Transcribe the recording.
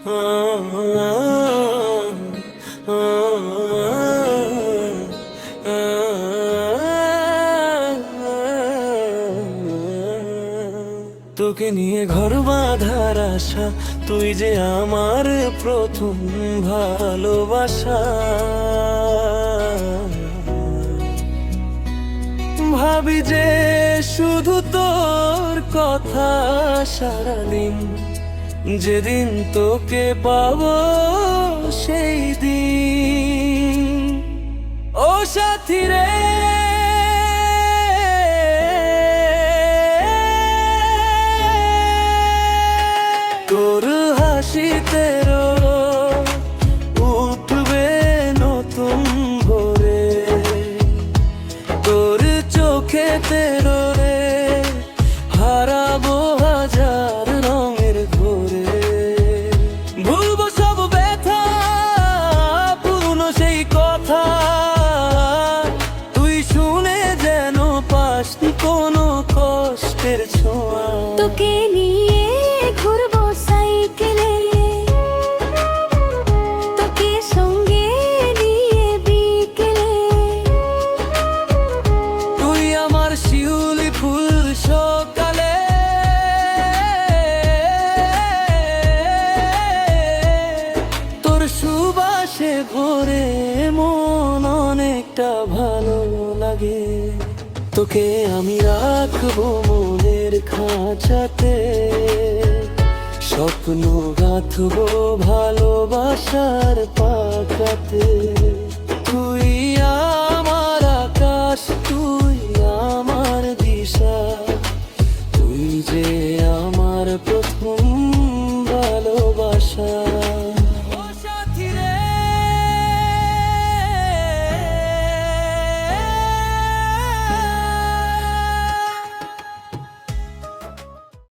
তোকে নিয়ে ঘর বাঁধার আশা, তুই যে আমার প্রথম ভালোবাসা। ভাবি যে শুধু তোর কথা সারাদিন, যেদিন তোকে পাবো সেই দিন। ও সাথী রে, তোর হাসিতে উঠবে নতুন ভোরে, তোর চোখেতে রে হারাবো হাজার রঙের ঘোরে। ভুলবো সব ব্যথা, পুরনো সেই কথা, তুই শুনে যেন পাস কোনো কষ্টের ছোঁয়া। তোকে নিয়ে ঘুরবো সাইকেলে, তোকে সঙ্গে নিয়ে বিকেলে, তুই আমার শিউলি ফুল সকালে, তোর সুবাসে ভরে মন অনেকটা ভালো লাগে। তোকে আমি রাখবো মনের খাঁচাতে, স্বপ্ন গাঁথবো ভালোবাসার পাখাতে। তুই আমার আকাশ, তুই আমার দিশা, তুই যে আমার প্রথম ভালোবাসা।